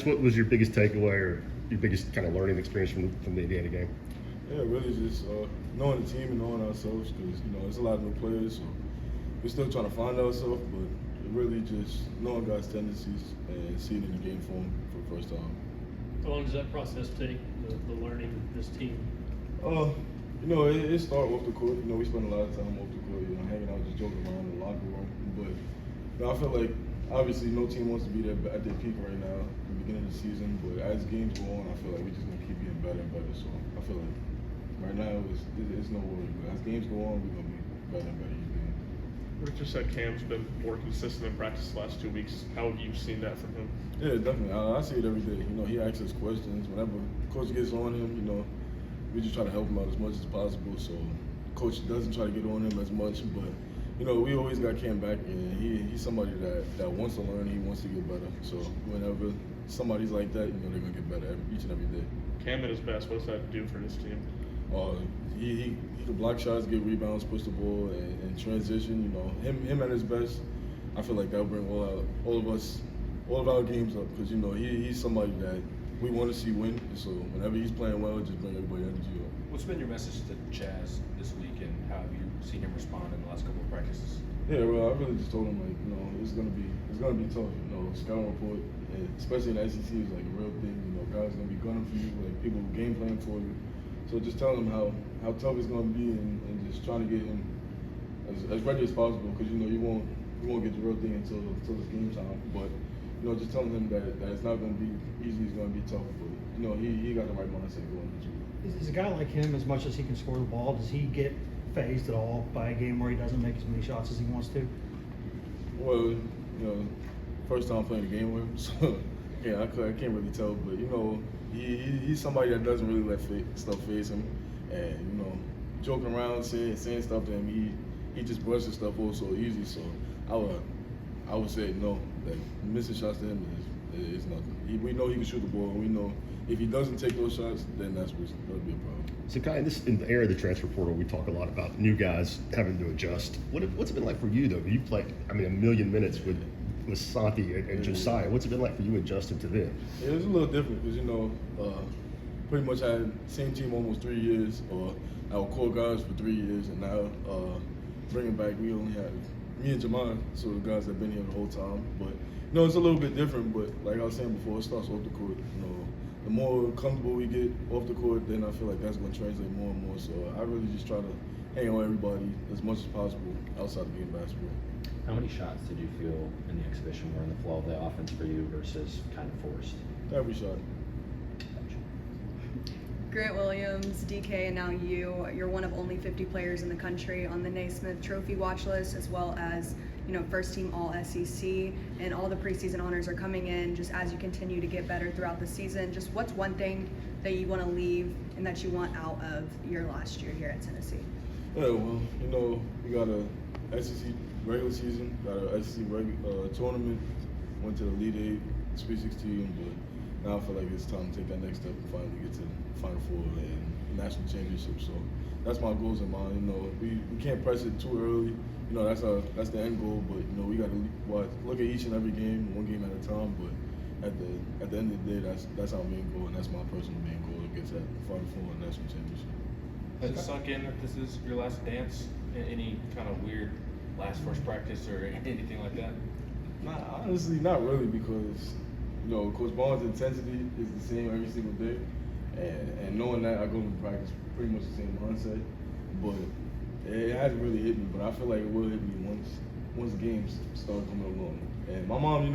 What was your biggest takeaway or your biggest kind of learning experience from the Indiana game? Yeah, really just knowing the team and knowing ourselves because, there's a lot of new players, so we're still trying to find ourselves, but really just knowing guys' tendencies and seeing in the game form for the first time. How long does that process take, the learning this team? It started off the court. We spend a lot of time off the court, hanging out, just joking around in the locker room. But I feel like obviously no team wants to be there at their peak right now at the beginning of the season. But as games go on, I feel like we're just gonna keep getting better and better. So I feel like right now it's no worry. But as games go on, we're gonna be better and better each game. Richard said Cam's been more consistent in practice the last 2 weeks. How have you seen that from him? Yeah, definitely. I see it every day. He asks us questions. Whenever coach gets on him, we just try to help him out as much as possible. So coach doesn't try to get on him as much, but we always got Cam back, and he's somebody that wants to learn. He wants to get better. So whenever somebody's like that, they're gonna get better each and every day. Cam at his best, what does that do for this team? He can block shots, get rebounds, push the ball, and transition. Him at his best, I feel like that'll bring all of our games up because he's somebody that we want to see win. So whenever he's playing well, just bring everybody energy up. What's been your message to Chaz this week, and how have you seen him respond in the last couple of practices? Yeah, well, I really just told him it's gonna be tough. Scouting report, and especially in the SEC, is like a real thing. Guys gonna be gunning for you, like people game plan for you. So just telling him how tough it's gonna be, and just trying to get him as ready as possible because you won't get the real thing until it's game time. But just telling him that it's not gonna be easy. It's gonna be tough, but he got the right mindset going into it. Is a guy like him, as much as he can score the ball, does he get phased at all by a game where he doesn't make as many shots as he wants to? Well, first time playing the game with him, so yeah, I can't really tell, but he's somebody that doesn't really let stuff phase him, and joking around, saying stuff to him, he just brushes stuff off so easy. So I would say no, that missing shots to him is nothing. We know he can shoot the ball, and we know if he doesn't take those shots, then that'll be a problem. Zakai, in the era of the transfer portal, we talk a lot about new guys having to adjust. What's it been like for you, though? You played, a million minutes with Santi and Josiah. What's it been like for you adjusting to them? Yeah, it's a little different because, pretty much had same team almost 3 years, or our core guys for 3 years, and now bringing back, we only have me and Jamal, so the guys that have been here the whole time. But, it's a little bit different, but like I was saying before, it starts off the court. The more comfortable we get off the court, then I feel like that's going to translate more and more. So I really just try to hang on everybody as much as possible outside the game basketball. How many shots did you feel in the exhibition were in the flow of the offense for you versus kind of forced? Every shot. Grant Williams, DK, and now you're one of only 50 players in the country on the Naismith Trophy watch list, as well as first team All SEC, and all the preseason honors are coming in just as you continue to get better throughout the season. Just what's one thing that you want to leave and that you want out of your last year here at Tennessee? Yeah, well, we got a SEC regular season, got a SEC tournament, went to the Elite Eight, Sweet 16, but now I feel like it's time to take that next step and finally get to the Final Four and national championship. So that's my goals in mind. We can't press it too early. That's the end goal. But we got to look at each and every game, one game at a time. But at the end of the day, that's our main goal, and that's my personal main goal to get to that Final Four and national championship. Has it sunk in that this is your last dance? Any kind of weird last first practice or anything like that? Nah, honestly, not really, because Coach Barnes' intensity is the same every single day, and knowing that, I go to practice pretty much the same mindset. But it hasn't really hit me, but I feel like it will hit me once the games start coming along. And my mom,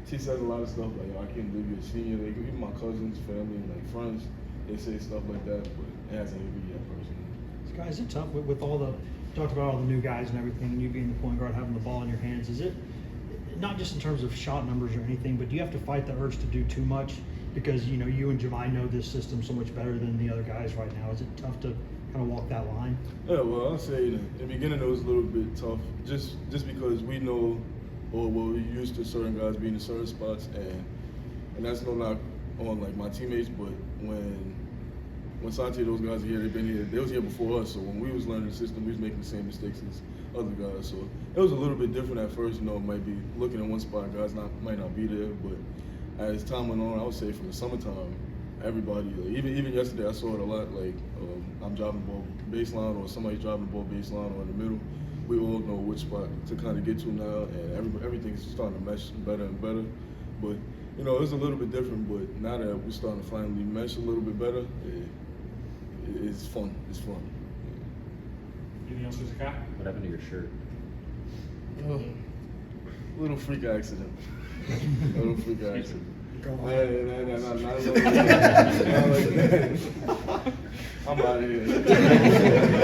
she says a lot of stuff like, I can't believe you're a senior. Like, even my cousins, family, and friends, they say stuff like that, but it hasn't hit me yet personally. Guys, is it tough with all the talked about all the new guys and everything, and you being the point guard, having the ball in your hands? Is it not just in terms of shot numbers or anything, but do you have to fight the urge to do too much? Because you and Jemai know this system so much better than the other guys right now. Is it tough to kind of walk that line? Yeah, well, I'll say in the beginning it was a little bit tough, just because we know, or we're used to certain guys being in certain spots, and that's no knock on like my teammates, but when Santi and those guys are here, they was here before us, so when we was learning the system, we was making the same mistakes as other guys. So it was a little bit different at first, might be looking in one spot, guys might not be there, but as time went on, I would say from the summertime, everybody, like, even yesterday, I saw it a lot. Like I'm driving the ball baseline, or somebody's driving the ball baseline, or in the middle. We all know which spot to kind of get to now, and everything's starting to mesh better and better. But you know, it's a little bit different. But now that we're starting to finally mesh a little bit better, it's fun. It's fun. Anything else for Zakai? What happened to your shirt? Little freak accident. Little freak accident. Go on. Not like that. I'm out of here.